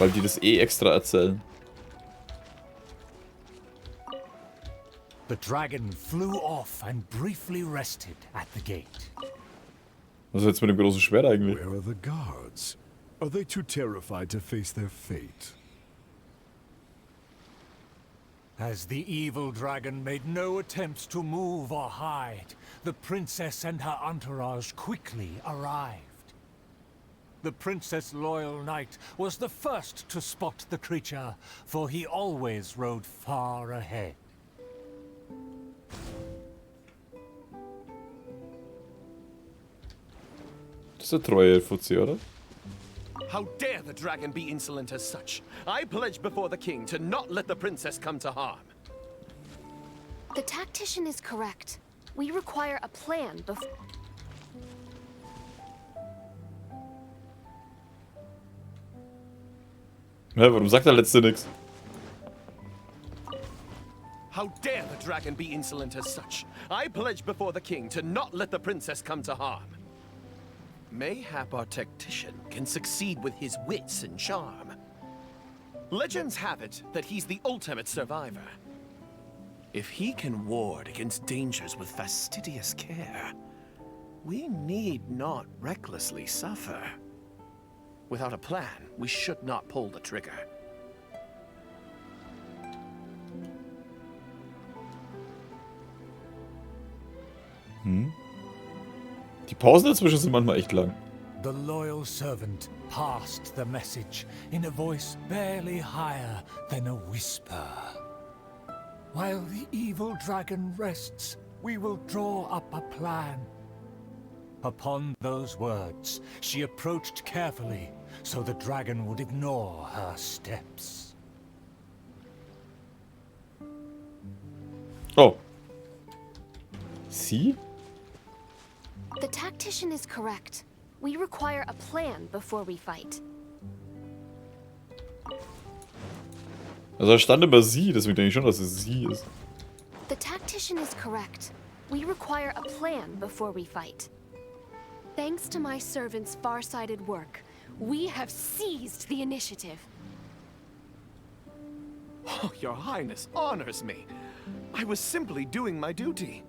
Weil die das eh extra erzählen. The dragon flew off and briefly rested at the gate. Was ist jetzt mit dem großen Schwert eigentlich? Where are the guards? Are they too terrified to face their fate? As the evil dragon made no attempts to move or hide, the princess and her entourage quickly arrived. The princess' loyal knight was the first to spot the creature, for he always rode far ahead. Das ist der treue Fuzzi, oder? How dare the dragon be insolent as such? I pledge before the king to not let the princess come to harm. The tactician is correct. We require a plan before... Hä, warum sagt der Letzte nichts? How dare the dragon be insolent as such? I pledge before the king to not let the princess come to harm. Mayhap our tactician can succeed with his wits and charm. Legends have it that he's the ultimate survivor. If he can ward against dangers with fastidious care, we need not recklessly suffer. Without a plan, we should not pull the trigger. Die Pausen dazwischen sind manchmal echt lang. The loyal servant passed the message in a voice barely higher than a whisper. While the evil dragon rests, we will draw up a plan. Upon those words, she approached carefully, so the dragon would ignore her steps. Oh. Sie? The tactician is correct. We require a plan before we fight. Also da stand immer sie, deswegen denke ich schon, dass es sie ist. The tactician is correct. We require a plan before we fight. Thanks to my servant's far-sighted work, we have seized the initiative. Oh, your highness honors me. I was simply doing my duty.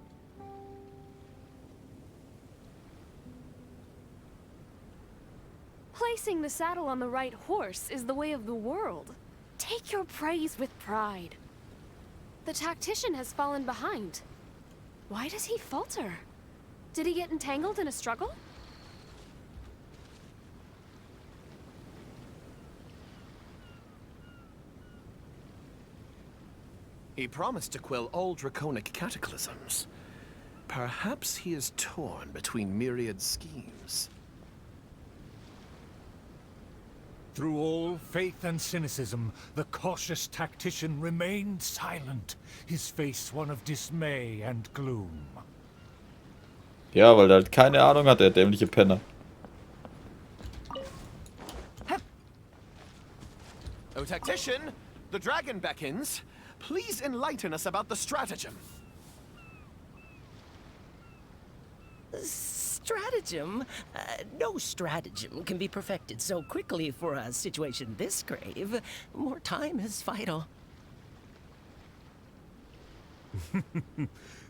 Placing the saddle on the right horse is the way of the world. Take your praise with pride. The tactician has fallen behind. Why does he falter? Did he get entangled in a struggle? He promised to quell all draconic cataclysms. Perhaps he is torn between myriad schemes. Through all faith and cynicism, the cautious tactician remained silent, his face one of dismay and gloom. Ja, weil der halt keine Ahnung hat, der dämliche Penner. Oh, tactician, the dragon beckons. Please enlighten us about the stratagem. Stratagem? No stratagem can be perfected so quickly for a situation this grave. More time is vital.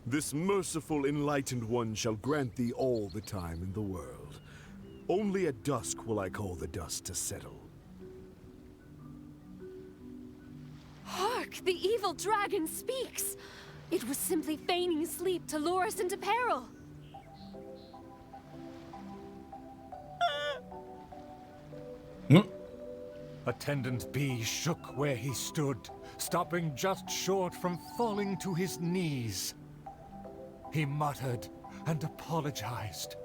This merciful enlightened one shall grant thee all the time in the world. Only at dusk will I call the dust to settle. Hark! The evil dragon speaks! It was simply feigning sleep to lure us into peril. Attendant B shook where he stood, stopping just short from falling to his knees. He muttered and apologized,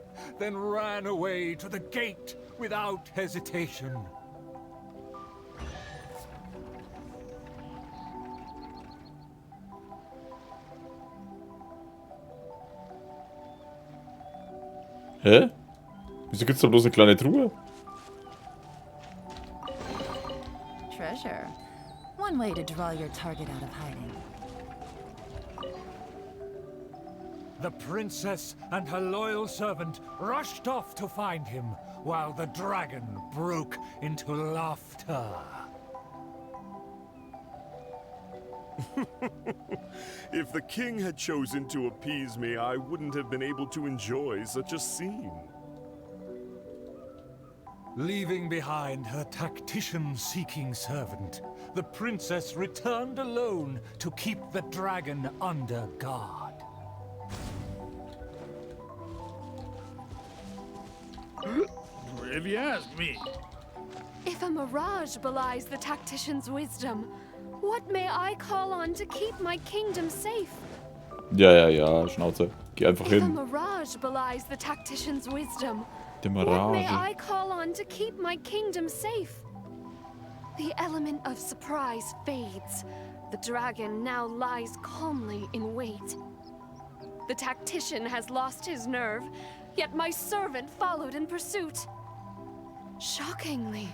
then ran away to the gate without hesitation. Hä? Wieso gibt's da bloß eine kleine Truhe? Treasure. One way to draw your target out of hiding. The princess and her loyal servant rushed off to find him, while the dragon broke into laughter. If the king had chosen to appease me, I wouldn't have been able to enjoy such a scene. Leaving behind her tactician-seeking servant, the princess returned alone to keep the dragon under guard. If you ask me. If a mirage belies the tactician's wisdom, what may I call on to keep my kingdom safe? Ja, Schnauze. Geh einfach If a hin. mirage belies the tactician's wisdom, Die what may Mirage. I call on to keep my kingdom safe? The element of surprise fades. The dragon now lies calmly in wait. The tactician has lost his nerve, yet my servant followed in pursuit. Shockingly,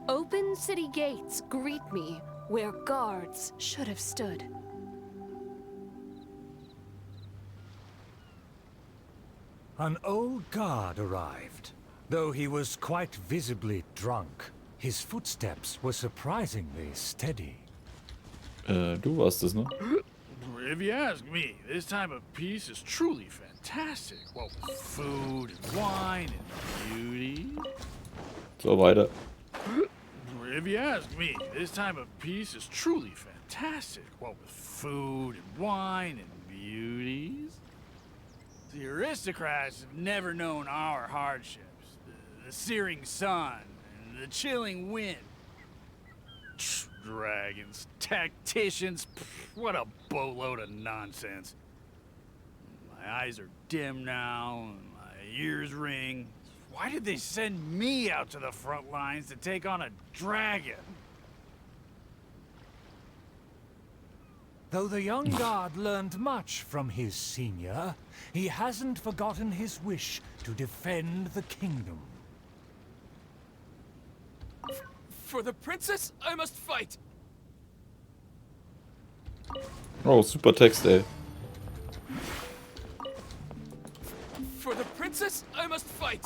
open city gates greet me where guards should have stood. An old guard arrived. Though he was quite visibly drunk, his footsteps were surprisingly steady. Du warst es, ne? If you ask me, this time of peace is truly fantastic. What with food and wine and beauty. So, weiter. If you ask me, this time of peace is truly fantastic. What with food and wine and beauties. The aristocrats have never known our hardships. The searing sun and the chilling wind. Dragons, tacticians, what a boatload of nonsense. My eyes are dim now, and my ears ring. Why did they send me out to the front lines to take on a dragon? Though the young guard learned much from his senior, he hasn't forgotten his wish to defend the kingdom. For the princess, I must fight. Oh, super Text, ey. For the princess, I must fight.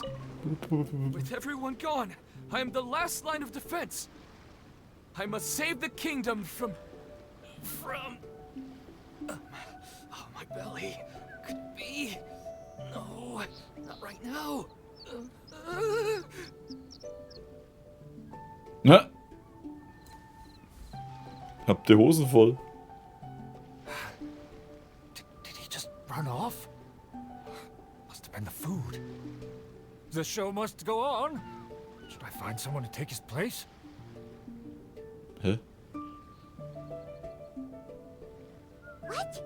With everyone gone, I am the last line of defense. I must save the kingdom from... oh, my belly. Could be... No, not right now. Na? Habt ihr Hosen voll? Did he just run off? Must have been the food. The show must go on. Should I find someone to take his place? Hä? What?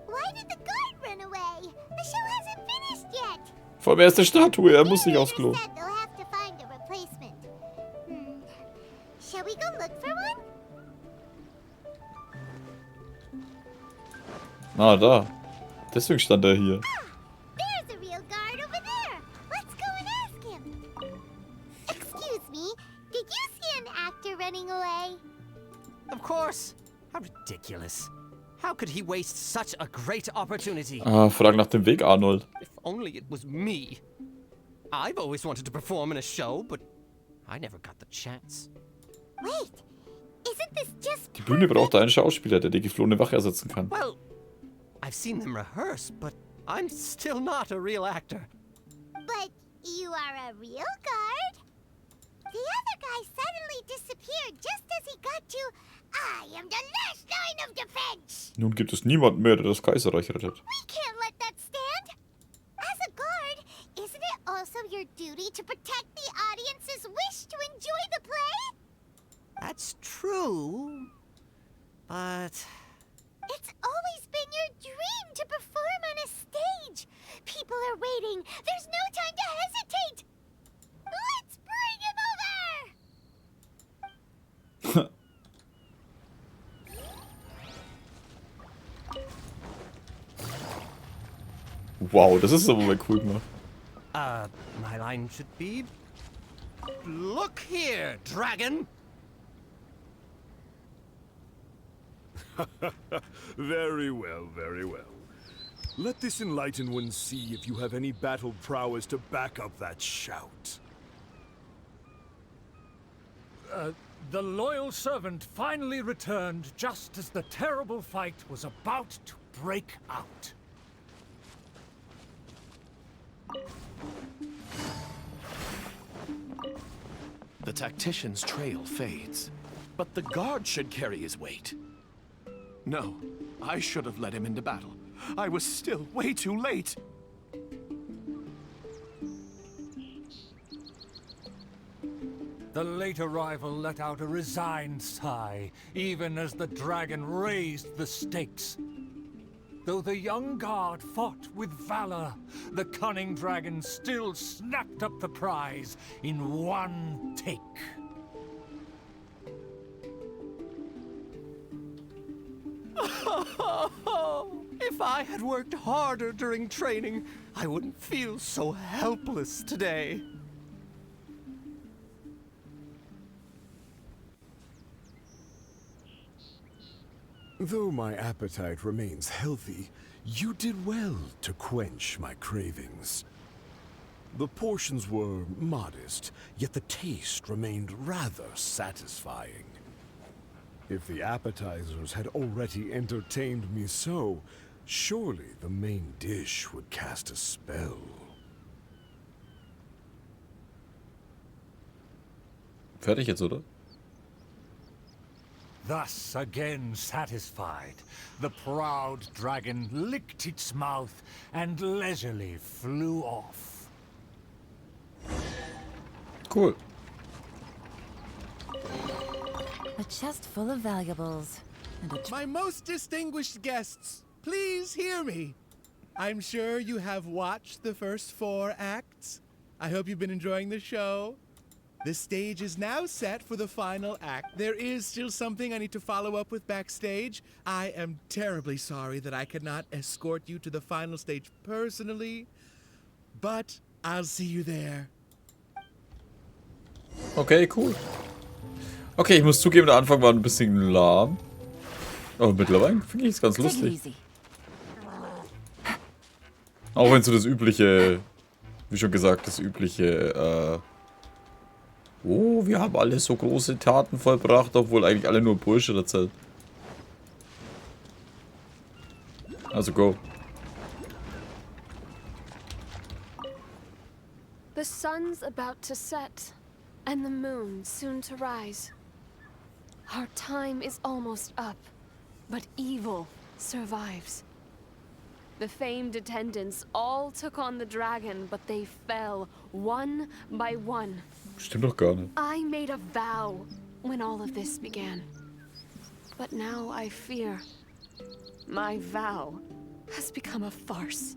Why did the guard run away? The show hasn't finished yet. Vor allem, er ist eine Statue, er muss nicht aufs Klo. Said they'll have to find a replacement. Shall we go look for one? Ah, da. Deswegen stand er hier. There's a real guard over there. Let's go and ask him. Excuse me, did you see an actor running away? Of course. How ridiculous. How could he waste such a great opportunity? Ah, frag nach dem Weg, Arnold. If only it was me. I've always wanted to perform in a show, but I never got the chance. Wait, isn't this just Die Bühne braucht einen Schauspieler, der die geflohene Wache ersetzen kann. Well, I've seen them rehearse, but I'm still not a real actor. But you are a real guard? The other guy suddenly disappeared just as he got to I am the last line of defense. Nun gibt es niemanden mehr, der das Kaiserreich rettet. We can't let that stand. As a guard, isn't it also your duty to protect the audience's wish to enjoy the play? That's true, but... It's always been your dream to perform on a stage. People are waiting. There's no time to hesitate. Let's bring him over! Wow, das ist aber mal cool gemacht. My line should be... Look here, dragon! Very well, very well. Let this enlightened one see if you have any battle prowess to back up that shout. The loyal servant finally returned just as the terrible fight was about to break out. The tactician's trail fades, but the guard should carry his weight. No, I should have led him into battle. I was still way too late. The late arrival let out a resigned sigh, even as the dragon raised the stakes. Though the young guard fought with valor, the cunning dragon still snapped up the prize in one take. If I had worked harder during training, I wouldn't feel so helpless today. Though my appetite remains healthy, you did well to quench my cravings. The portions were modest, yet the taste remained rather satisfying. If the appetizers had already entertained me so, surely the main dish would cast a spell. Fertig jetzt, oder? Thus, again satisfied, the proud dragon licked its mouth and leisurely flew off. Cool. A chest full of valuables. And a My most distinguished guests, please hear me. I'm sure you have watched the first 4 acts. I hope you've been enjoying the show. The stage is now set for the final act. There is still something I need to follow up with backstage. I am terribly sorry that I could not escort you to the final stage personally, but I'll see you there. Okay, cool. Okay, ich muss zugeben, der Anfang war ein bisschen lahm. Aber mittlerweile finde ich es ganz take it lustig. easy. Auch wenn so das übliche, wie schon gesagt, das übliche, oh, wir haben alle so große Taten vollbracht, obwohl eigentlich alle nur Bullshit erzählt. Also go. The sun's about to set, and the moon soon to rise. Our time is almost up, but evil survives. The famed attendants all took on the dragon, but they fell one by one. Stimmt doch gar nicht. I made a vow when all of this began. But now I fear my vow has become a farce.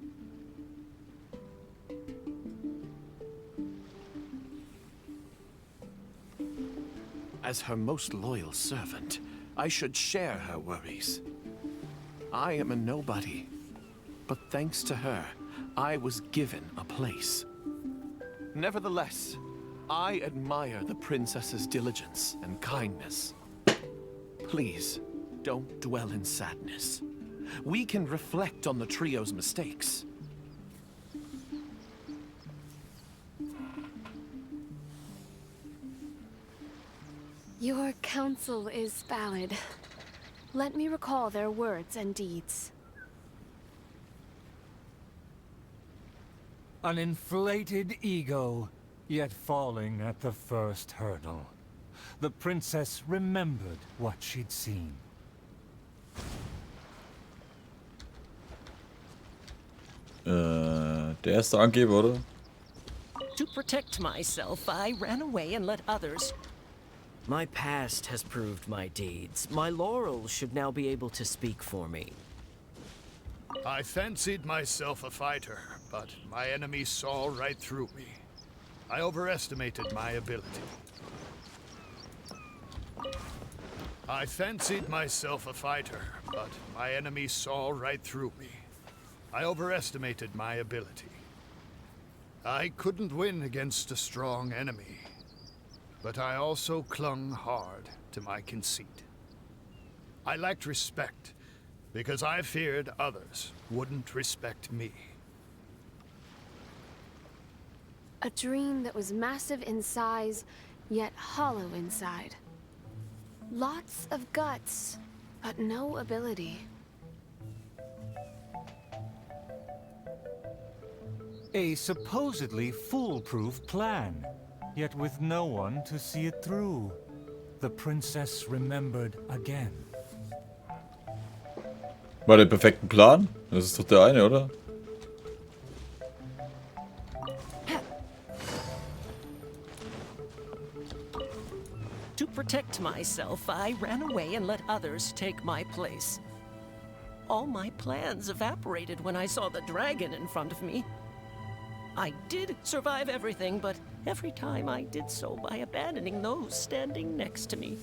As her most loyal servant, I should share her worries. I am a nobody, but thanks to her, I was given a place. Nevertheless, I admire the princess's diligence and kindness. Please, don't dwell in sadness. We can reflect on the trio's mistakes. Your counsel is valid. Let me recall their words and deeds. An inflated ego, yet falling at the first hurdle. The princess remembered what she'd seen. Der erste Angeber, oder? To protect myself, I ran away and let others. My past has proved my deeds. My laurels should now be able to speak for me. I fancied myself a fighter, but my enemy saw right through me. I overestimated my ability. I fancied myself a fighter, but my enemy saw right through me. I overestimated my ability. I couldn't win against a strong enemy, but I also clung hard to my conceit. I lacked respect, because I feared others wouldn't respect me. A dream that was massive in size, yet hollow inside. Lots of guts, but no ability. A supposedly foolproof plan, yet with no one to see it through. The princess remembered again. War der perfekte Plan? Das ist doch der eine, oder? To protect myself, I ran away and let others take my place. All my plans evaporated when I saw the dragon in front of me. I did survive everything, but every time I did so by abandoning those standing next to me.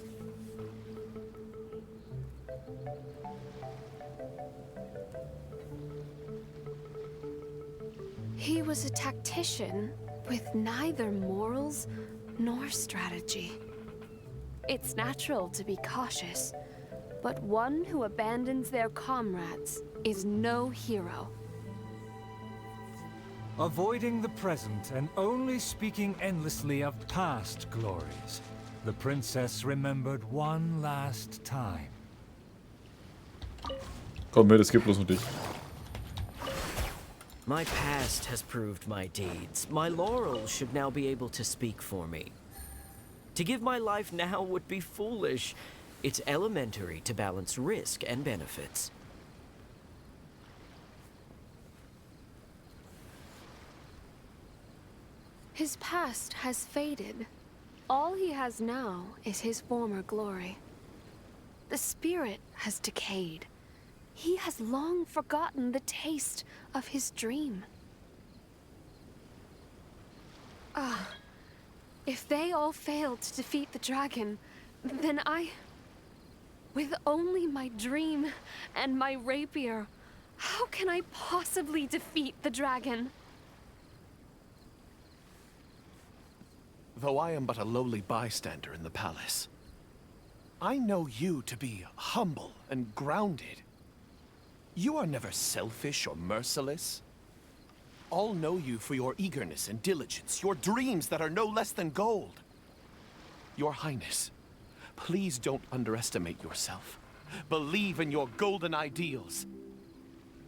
He was a tactician with neither morals nor strategy. It's natural to be cautious, but one who abandons their comrades is no hero. Avoiding the present and only speaking endlessly of past glories, the princess remembered one last time. Komm mit, es gibt bloß noch dich. My past has proved my deeds. My laurels should now be able to speak for me. To give my life now would be foolish. It's elementary to balance risk and benefits. His past has faded. All he has now is his former glory. The spirit has decayed. He has long forgotten the taste of his dream. Ah, if they all failed to defeat the dragon, then with only my dream and my rapier, how can I possibly defeat the dragon? Though I am but a lowly bystander in the palace, I know you to be humble and grounded. You are never selfish or merciless. All know you for your eagerness and diligence, your dreams that are no less than gold. Your Highness, please don't underestimate yourself. Believe in your golden ideals,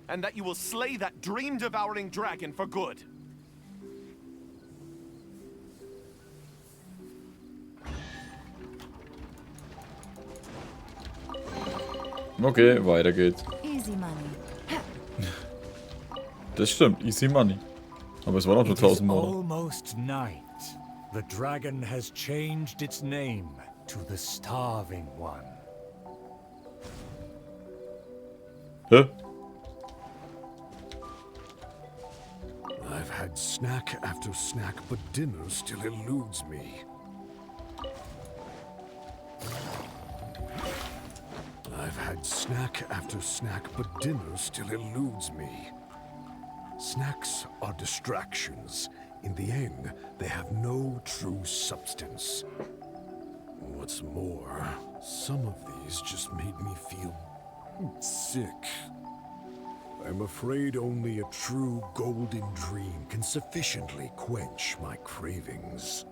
and that you will slay that dream-devouring dragon for good. Okay, weiter geht's. Easy money. Das stimmt, easy money. Aber es war noch nur 1000 Monate. Almost night. The dragon has changed its name to the Starving One. Hä? I've had snack after snack, but dinner still eludes me. I've had snack after snack, but dinner still eludes me. Snacks are distractions. In the end, they have no true substance. What's more, some of these just made me feel sick. I'm afraid only a true golden dream can sufficiently quench my cravings.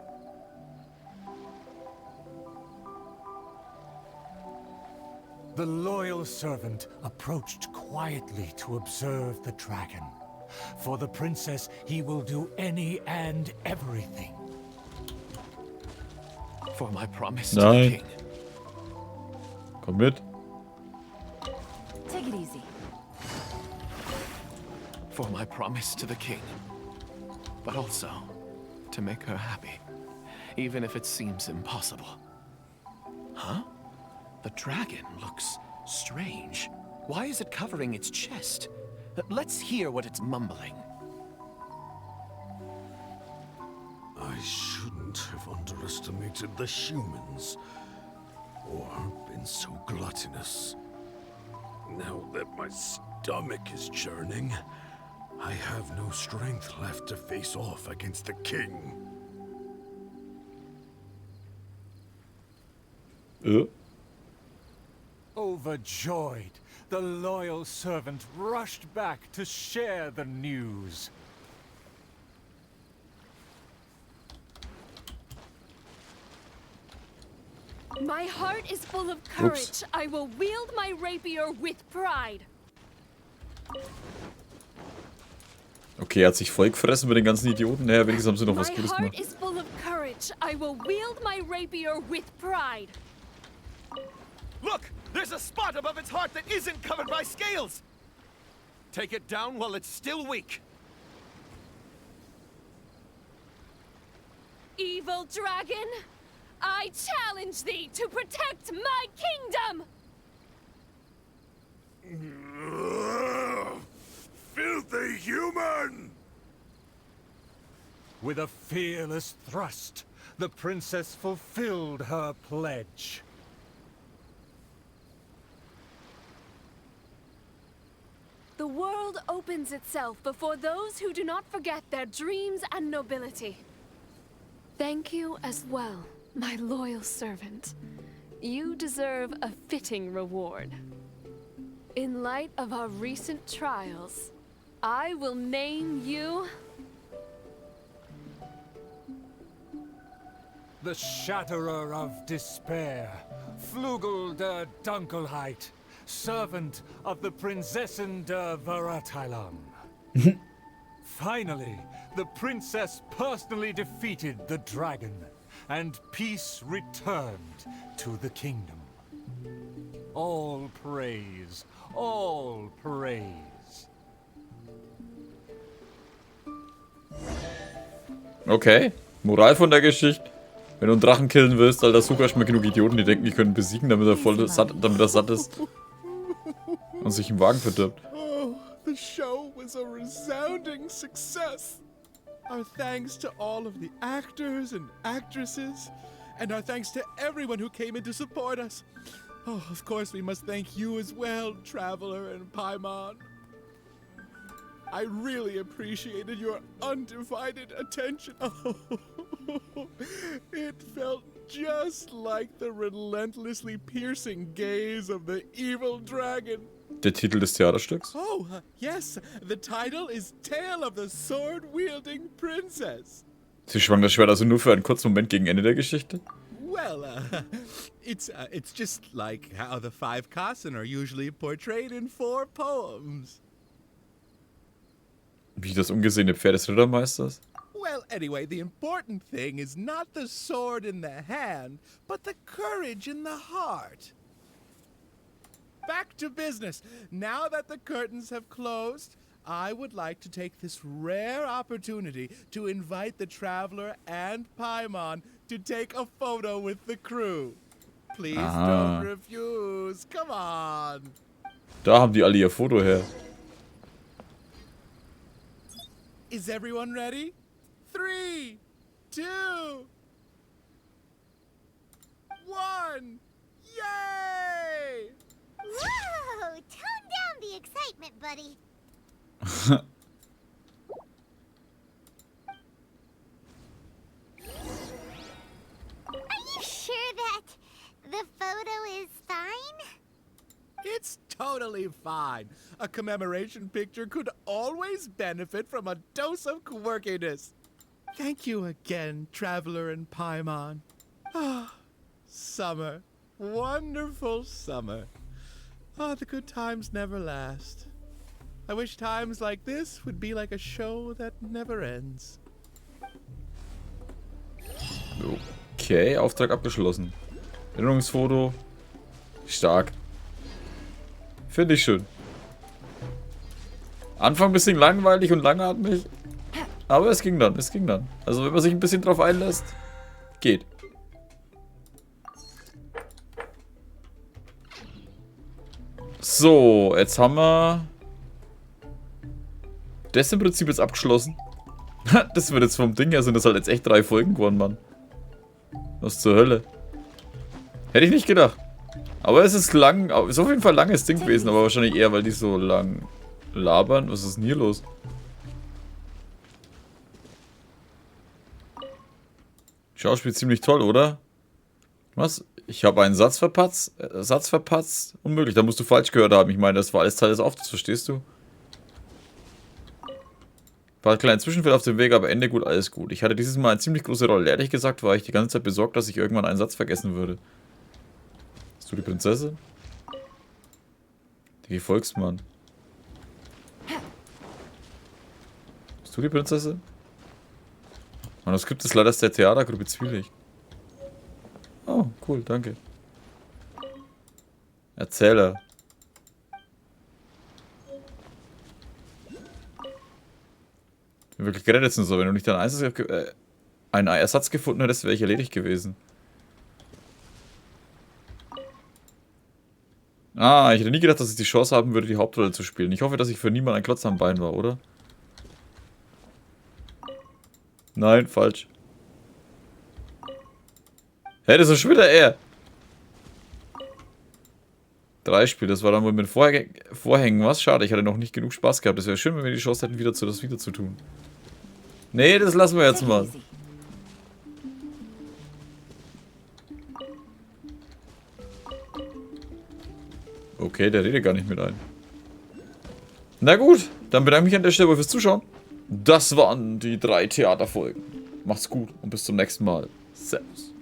The loyal servant approached quietly to observe the dragon. For the princess, he will do any and everything. For my promise to the king. Komm mit. Take it easy. For my promise to the king. But also, to make her happy. Even if it seems impossible. Huh? The dragon looks strange. Why is it covering its chest? Let's hear what it's mumbling. I shouldn't have underestimated the humans, or been so gluttonous. Now that my stomach is churning, I have no strength left to face off against the king. Overjoyed, the loyal servant rushed back to share the news. My heart is full of courage. I will wield my rapier with pride. Okay, er hat sich voll gefressen mit den ganzen Idioten. Naja, wenigstens haben sie noch was Gutes My heart gemacht. is full of courage. I will wield my rapier with pride. Look! There's a spot above its heart that isn't covered by scales! Take it down while it's still weak. Evil dragon, I challenge thee to protect my kingdom! Filthy human! With a fearless thrust, the princess fulfilled her pledge. The world opens itself before those who do not forget their dreams and nobility. Thank you as well, my loyal servant. You deserve a fitting reward. In light of our recent trials, I will name you... The Shatterer of Despair, Flugel der Dunkelheit, servant of the Prinzessin der Veratilan. Finally, the princess personally defeated the dragon, and peace returned to the kingdom. All praise, all praise. Okay, Moral von der Geschichte. Wenn du einen Drachen killen willst, Alter, such erstmal genug Idioten, die denken, die können besiegen, damit er satt ist. Und sich im Wagen verdirbt. Oh, the show was a resounding success. Our thanks to all of the actors and actresses, and our thanks to everyone who came in to support us. Oh, of course we must thank you as well, Traveler and Paimon. I really appreciated your undivided attention. Oh, it felt just like the relentlessly piercing gaze of the evil dragon. Der Titel des Theaterstücks? Oh, yes, the title is Tale of the Sword-Wielding Princess. Sie schwang das Schwert also nur für einen kurzen Moment gegen Ende der Geschichte? Well, it's just like how the 5 Kassen are usually portrayed in 4 poems. Wie das ungesehene Pferd des Rittermeisters? Well, anyway, the important thing is not the sword in the hand, but the courage in the heart. Back to business. Now that the curtains have closed, I would like to take this rare opportunity to invite the Traveler and Paimon to take a photo with the crew. Please don't refuse. Come on. Da haben die alle ihr Foto her. Is everyone ready? 3, 2, 1. Yay! Whoa! Tone down the excitement, buddy. Are you sure that the photo is fine? It's totally fine. A commemoration picture could always benefit from a dose of quirkiness. Thank you again, Traveler and Paimon. Ah, summer. Wonderful summer. Ah, the good times never last. I wish times like this would be like a show that never ends. Okay, Auftrag abgeschlossen. Erinnerungsfoto. Stark. Finde ich schön. Anfang ein bisschen langweilig und langatmig. Aber es ging dann, Also wenn man sich ein bisschen drauf einlässt, geht. So, jetzt haben wir das im Prinzip jetzt abgeschlossen. Das wird jetzt vom Ding her, sind das halt jetzt echt 3 Folgen geworden, Mann. Was zur Hölle. Hätte ich nicht gedacht. Aber es ist lang, ist auf jeden Fall ein langes Ding gewesen, aber wahrscheinlich eher, weil die so lang labern. Was ist denn hier los? Schauspiel ziemlich toll, oder? Was? Ich habe einen Satz verpatzt? Unmöglich, da musst du falsch gehört haben. Ich meine, das war alles Teil des Auftritts, verstehst du? War ein kleiner Zwischenfall auf dem Weg, aber Ende gut, alles gut. Ich hatte dieses Mal eine ziemlich große Rolle. Ehrlich gesagt war ich die ganze Zeit besorgt, dass ich irgendwann einen Satz vergessen würde. Bist du die Prinzessin? Die Gefolgsmann. Bist du die Prinzessin? Manuskript ist leider aus der Theatergruppe Zwielicht. Oh, cool, danke. Erzähler. Ich bin wirklich gerettet sind so. Wenn du nicht einen Ersatz gefunden hättest, wäre ich erledigt gewesen. Ah, ich hätte nie gedacht, dass ich die Chance haben würde, die Hauptrolle zu spielen. Ich hoffe, dass ich für niemanden ein Klotz am Bein war, oder? Nein, falsch. Hä, das ist schon wieder er. 3 Spiele, das war dann wohl mit Vorhängen was? Schade, ich hatte noch nicht genug Spaß gehabt. Das wäre schön, wenn wir die Chance hätten, das wieder zu tun. Nee, das lassen wir jetzt mal. Okay, der redet gar nicht mit ein. Na gut, dann bedanke ich mich an der Stelle fürs Zuschauen. Das waren die 3 Theaterfolgen. Macht's gut und bis zum nächsten Mal. Servus.